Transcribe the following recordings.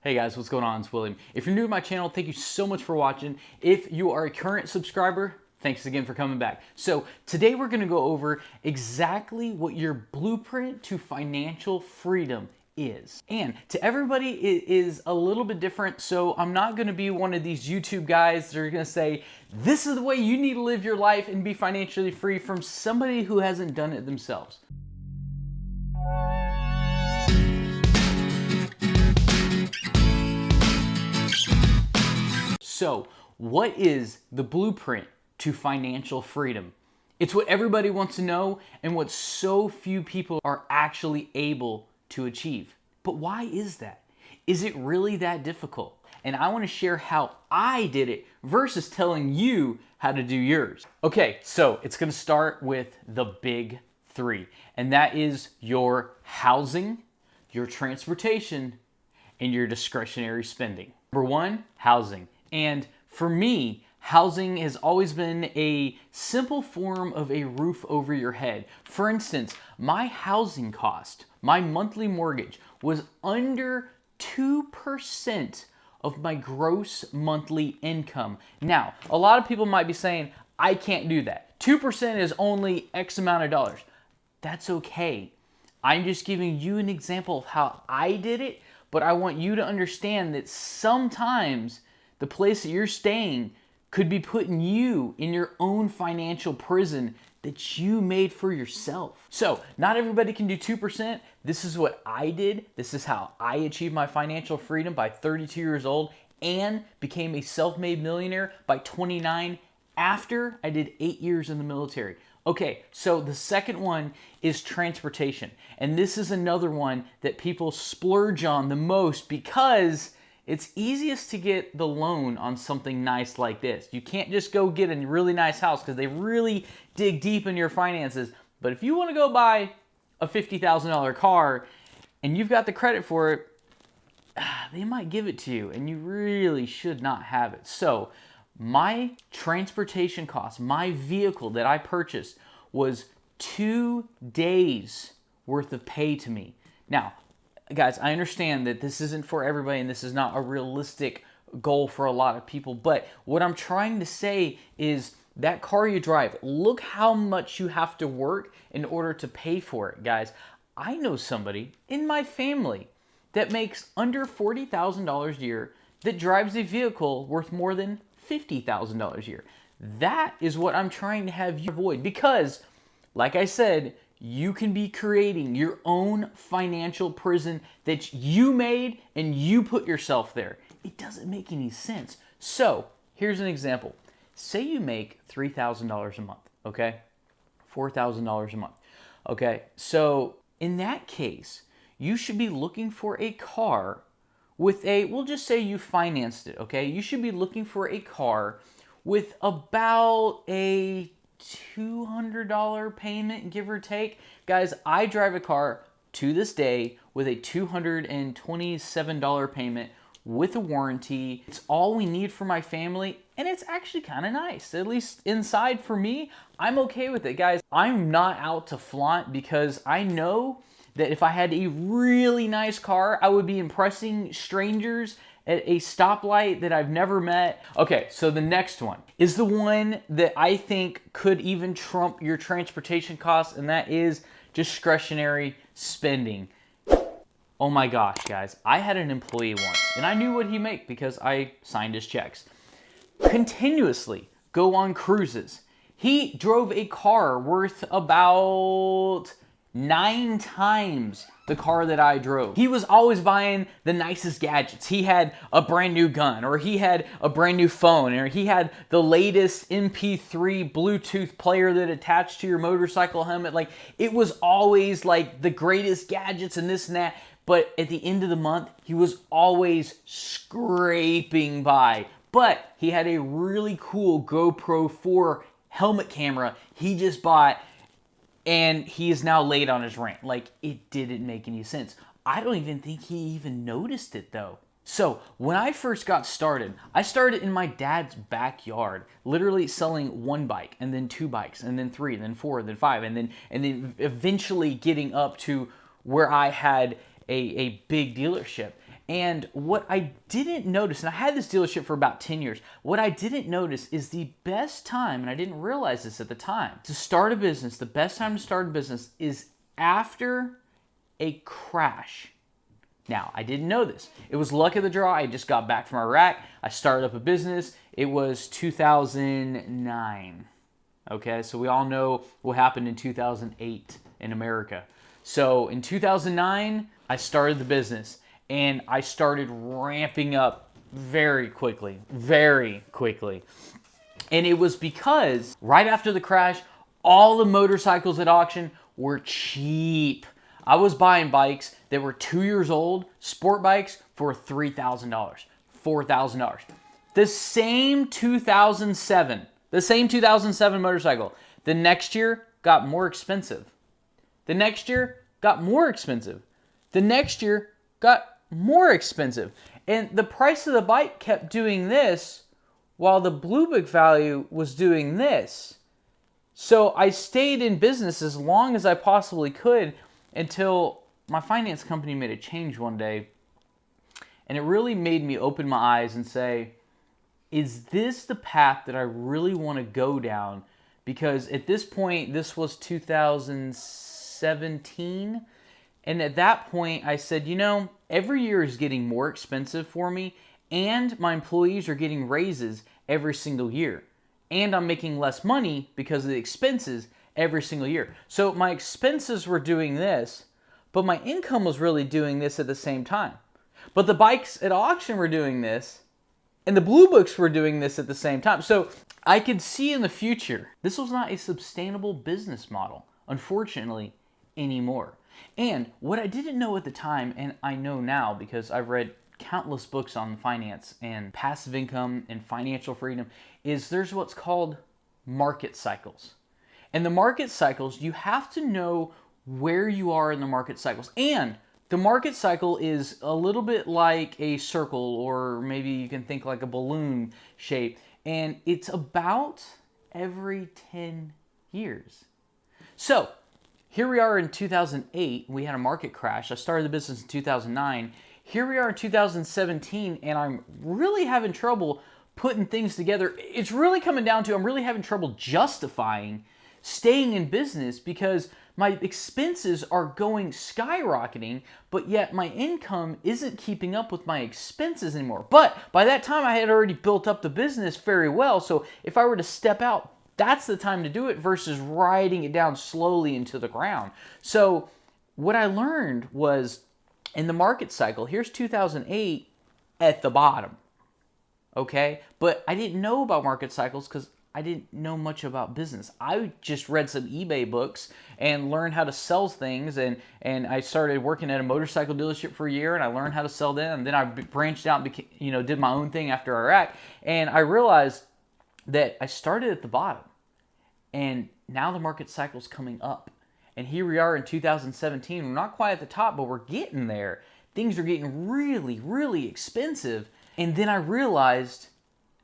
Hey guys, what's going on? It's William. If you're new to my channel, thank you so much for watching. If you are a current subscriber, thanks again for coming back. So today we're gonna go over exactly what your blueprint to financial freedom is. And to everybody, it is a little bit different. So I'm not gonna be one of these YouTube guys that are gonna say, this is the way you need to live your life and be financially free, from somebody who hasn't done it themselves. So, what is the blueprint to financial freedom? It's what everybody wants to know and what so few people are actually able to achieve. But why is that? Is it really that difficult? And I want to share how I did it versus telling you how to do yours. Okay, so it's going to start with the big three, and that is your housing, your transportation, and your discretionary spending. Number one, housing. And for me, housing has always been a simple form of a roof over your head. For instance, my housing cost, my monthly mortgage, was under 2% of my gross monthly income. Now, a lot of people might be saying, I can't do that. 2% is only X amount of dollars. That's okay. I'm just giving you an example of how I did it, but I want you to understand that sometimes the place that you're staying could be putting you in your own financial prison that you made for yourself. So not everybody can do 2%. This is what I did. This is how I achieved my financial freedom by 32 years old and became a self-made millionaire by 29 after I did 8 years in the military. Okay, so the second one is transportation. And this is another one that people splurge on the most because it's easiest to get the loan on something nice like this. You can't just go get a really nice house because they really dig deep in your finances. But if you want to go buy a $50,000 car and you've got the credit for it, they might give it to you and you really should not have it. So my transportation cost, my vehicle that I purchased, was 2 days worth of pay to me. Now, guys, I understand that this isn't for everybody and this is not a realistic goal for a lot of people, but what I'm trying to say is that car you drive, look how much you have to work in order to pay for it, guys. I know somebody in my family that makes under $40,000 a year that drives a vehicle worth more than $50,000 a year. That is what I'm trying to have you avoid because, like I said, you can be creating your own financial prison that you made and you put yourself there. It doesn't make any sense. So here's an example. Say you make $3,000 a month, okay? $4,000 a month. Okay, so in that case, you should be looking for a car with a, we'll just say you financed it, okay? You should be looking for a car with about a $200 payment, give or take. Guys, I drive a car to this day with a $227 payment with a warranty. It's all we need for my family, and it's actually kind of nice. At least inside for me, I'm okay with it, guys. I'm not out to flaunt because I know that if I had a really nice car, I would be impressing strangers at a stoplight that I've never met. Okay, so the next one is the one that I think could even trump your transportation costs, and that is discretionary spending. Oh my gosh, guys. I had an employee once, and I knew what he made because I signed his checks. Continuously go on cruises. He drove a car worth about 9 times the car that I drove. He was always buying the nicest gadgets. He had a brand new gun, or he had a brand new phone, or he had the latest MP3 Bluetooth player that attached to your motorcycle helmet. Like, it was always like the greatest gadgets and this and that. But at the end of the month, he was always scraping by. But he had a really cool GoPro 4 helmet camera he just bought, and he is now late on his rent. Like, it didn't make any sense. I don't even think he even noticed it though. So when I first got started, I started in my dad's backyard, literally selling 1 bike, and then 2 bikes, and then 3, and then 4, and then 5, and then eventually getting up to where I had a big dealership. And what I didn't notice, and I had this dealership for about 10 years, what I didn't notice is the best time, and I didn't realize this at the time, to start a business, the best time to start a business is after a crash. Now, I didn't know this. It was luck of the draw. I just got back from Iraq. I started up a business. It was 2009. Okay, so we all know what happened in 2008 in America. So in 2009, I started the business, and I started ramping up very quickly. And it was because right after the crash, all the motorcycles at auction were cheap. I was buying bikes that were 2 years old, sport bikes, for $3,000, $4,000. The same 2007 motorcycle, the next year got more expensive. The next year got more expensive. The next year got more expensive. And the price of the bike kept doing this while the Blue Book value was doing this. So I stayed in business as long as I possibly could until my finance company made a change one day. And it really made me open my eyes and say, is this the path that I really want to go down? Because at this point, this was 2017. And at that point, I said, every year is getting more expensive for me, and my employees are getting raises every single year. And I'm making less money because of the expenses every single year. So my expenses were doing this, but my income was really doing this at the same time. But the bikes at auction were doing this, and the Blue Books were doing this at the same time. So I could see in the future, this was not a sustainable business model, unfortunately, anymore. And what I didn't know at the time, and I know now because I've read countless books on finance and passive income and financial freedom, is there's what's called market cycles. And the market cycles, you have to know where you are in the market cycles. And the market cycle is a little bit like a circle, or maybe you can think like a balloon shape. And it's about every 10 years. So here we are in 2008. We had a market crash. I started the business in 2009. Here we are in 2017, and I'm really having trouble putting things together. It's really coming down to I'm really having trouble justifying staying in business because my expenses are going skyrocketing, but yet my income isn't keeping up with my expenses anymore. But by that time, I had already built up the business very well. So if I were to step out, that's the time to do it versus riding it down slowly into the ground. So what I learned was in the market cycle, here's 2008 at the bottom. Okay? But I didn't know about market cycles because I didn't know much about business. I just read some eBay books and learned how to sell things, and I started working at a motorcycle dealership for a year, and I learned how to sell them, and then I branched out and did my own thing after Iraq, and I realized that I started at the bottom, and now the market cycle's coming up. And here we are in 2017. We're not quite at the top, but we're getting there. Things are getting really, really expensive. And then I realized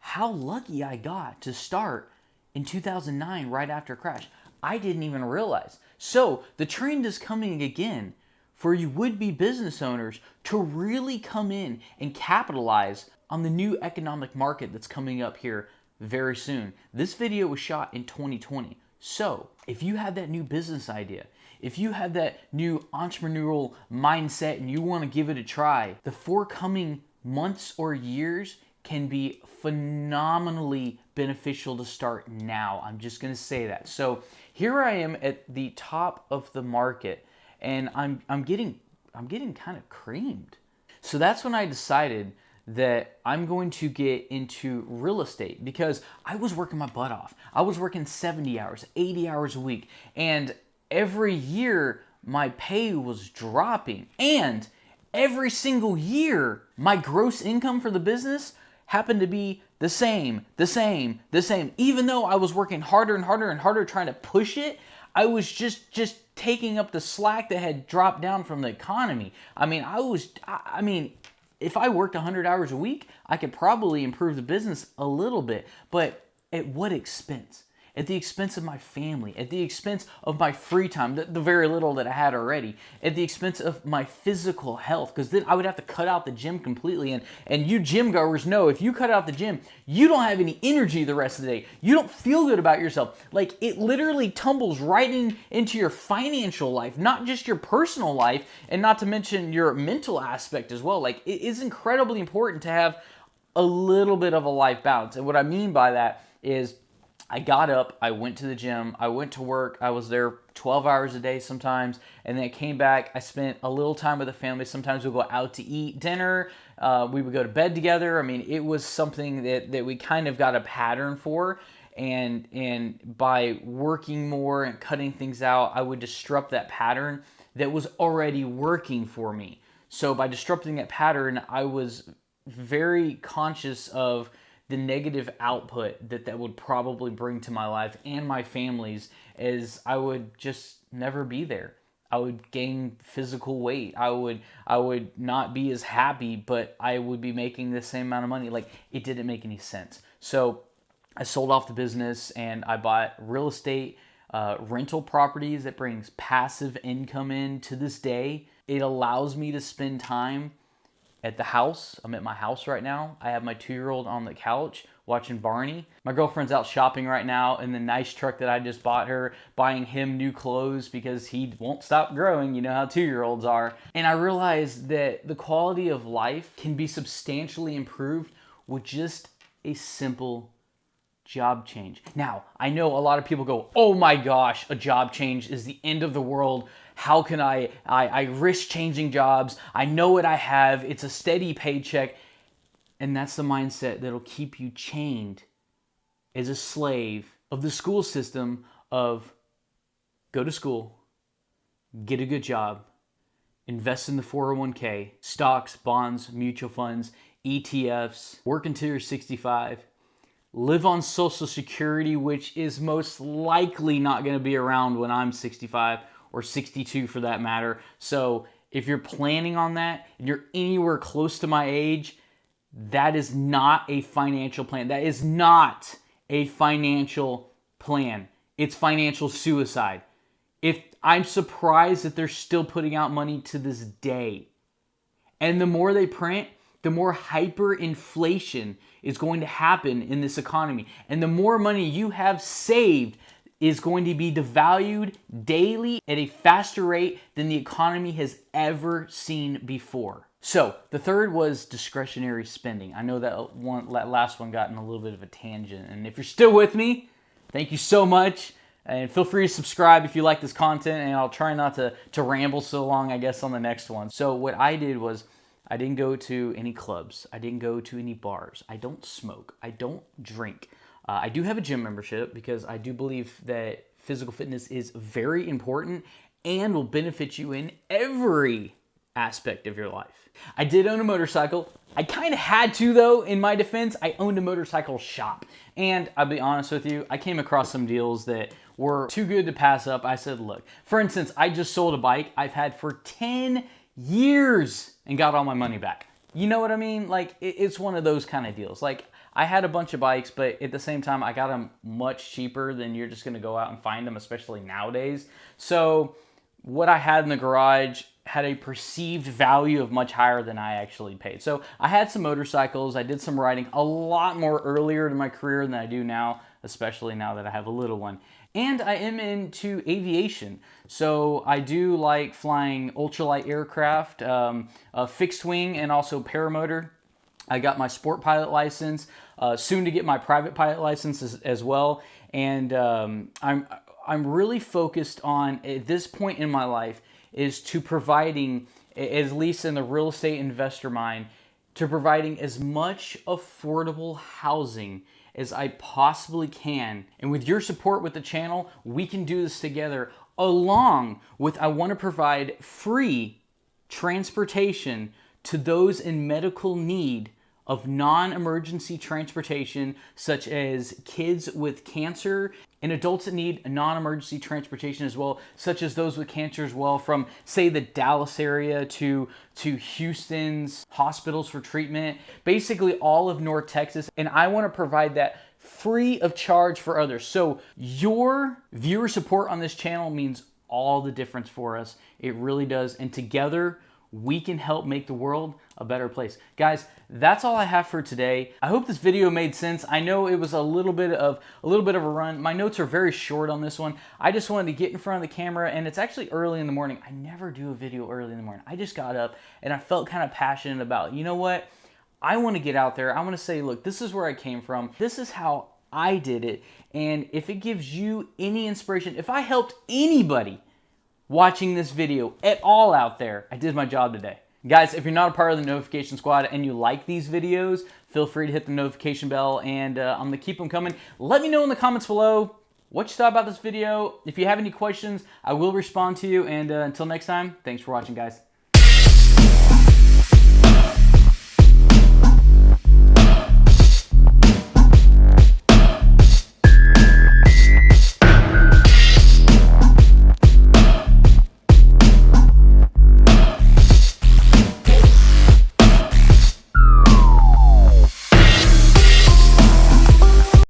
how lucky I got to start in 2009 right after a crash. I didn't even realize. So the trend is coming again for you would-be business owners to really come in and capitalize on the new economic market that's coming up here very soon. This video was shot in 2020. So if you have that new business idea, if you have that new entrepreneurial mindset and you want to give it a try, the forthcoming months or years can be phenomenally beneficial to start now. I'm just going to say that. So here I am at the top of the market, and I'm getting kind of creamed. So that's when I decided that I'm going to get into real estate because I was working my butt off. I was working 70 hours, 80 hours a week, and every year my pay was dropping, and every single year my gross income for the business happened to be the same. Even though I was working harder and harder and harder trying to push it, I was just taking up the slack that had dropped down from the economy. I mean, if I worked 100 hours a week, I could probably improve the business a little bit, but at what expense? at the expense of my family, at the expense of my free time, the very little that I had already, at the expense of my physical health, because then I would have to cut out the gym completely. And you gym goers know, if you cut out the gym, you don't have any energy the rest of the day. You don't feel good about yourself. Like, it literally tumbles right into your financial life, not just your personal life, and not to mention your mental aspect as well. Like, it is incredibly important to have a little bit of a life balance. And what I mean by that is, I got up, I went to the gym, I went to work, I was there 12 hours a day sometimes, and then I came back, I spent a little time with the family. Sometimes we'd go out to eat dinner, we would go to bed together. I mean, it was something that we kind of got a pattern for, and by working more and cutting things out, I would disrupt that pattern that was already working for me. So by disrupting that pattern, I was very conscious of the negative output that would probably bring to my life and my family's, as I would just never be there. I would gain physical weight. I would not be as happy, but I would be making the same amount of money. Like, it didn't make any sense. So I sold off the business and I bought real estate, rental properties that brings passive income in to this day. It allows me to spend time at the house. I'm at my house right now. I have my 2-year-old on the couch watching Barney. My girlfriend's out shopping right now in the nice truck that I just bought her, buying him new clothes because he won't stop growing. You know how 2-year-olds are. And I realized that the quality of life can be substantially improved with just a simple job change. Now, I know a lot of people go, oh my gosh, a job change is the end of the world. How can I risk changing jobs? I know what I have. It's a steady paycheck. And that's the mindset that'll keep you chained as a slave of the school system of go to school, get a good job, invest in the 401k, stocks, bonds, mutual funds, ETFs, work until you're 65, live on Social Security, which is most likely not going to be around when I'm 65 or 62 for that matter. So if you're planning on that and you're anywhere close to my age, that is not a financial plan. That is not a financial plan. It's financial suicide. If I'm surprised that they're still putting out money to this day. And the more they print, the more hyperinflation is going to happen in this economy. And the more money you have saved is going to be devalued daily at a faster rate than the economy has ever seen before. So the third was discretionary spending. I know that last one got in a little bit of a tangent. And if you're still with me, thank you so much. And feel free to subscribe if you like this content. And I'll try not to ramble so long, I guess, on the next one. So what I did was, I didn't go to any clubs. I didn't go to any bars. I don't smoke. I don't drink. I do have a gym membership because I do believe that physical fitness is very important and will benefit you in every aspect of your life. I did own a motorcycle. I kind of had to, though, in my defense. I owned a motorcycle shop. And I'll be honest with you, I came across some deals that were too good to pass up. I said, look, for instance, I just sold a bike I've had for 10 years and got all my money back. You know what I mean? Like, it's one of those kind of deals. Like, I had a bunch of bikes, but at the same time, I got them much cheaper than you're just going to go out and find them, especially nowadays. So what I had in the garage had a perceived value of much higher than I actually paid. So I had some motorcycles. I did some riding a lot more earlier in my career than I do now, especially now that I have a little one. And I am into aviation. So I do like flying ultralight aircraft, fixed wing, and also paramotor. I got my sport pilot license, soon to get my private pilot license as well. And I'm really focused on, at this point in my life, is to providing, at least in the real estate investor mind, to providing as much affordable housing as I possibly can. And with your support with the channel, we can do this together, along with, I want to provide free transportation to those in medical need of non-emergency transportation, such as kids with cancer and adults that need non-emergency transportation as well, such as those with cancer as well, from, say, the Dallas area to Houston's hospitals for treatment, basically all of North Texas. And I want to provide that free of charge for others. So your viewer support on this channel means all the difference for us. It really does. And together, we can help make the world a better place. Guys, that's all I have for today. I hope this video made sense. I know it was a little bit of a run. My notes are very short on this one. I just wanted to get in front of the camera, and it's actually early in the morning. I never do a video early in the morning. I just got up and I felt kind of passionate about, you know what? I want to get out there. I want to say, look, this is where I came from. This is how I did it. And if it gives you any inspiration, if I helped anybody watching this video at all out there, I did my job today. Guys, if you're not a part of the notification squad and you like these videos, feel free to hit the notification bell, and I'm going to keep them coming. Let me know in the comments below what you thought about this video. If you have any questions, I will respond to you. And until next time, thanks for watching, guys.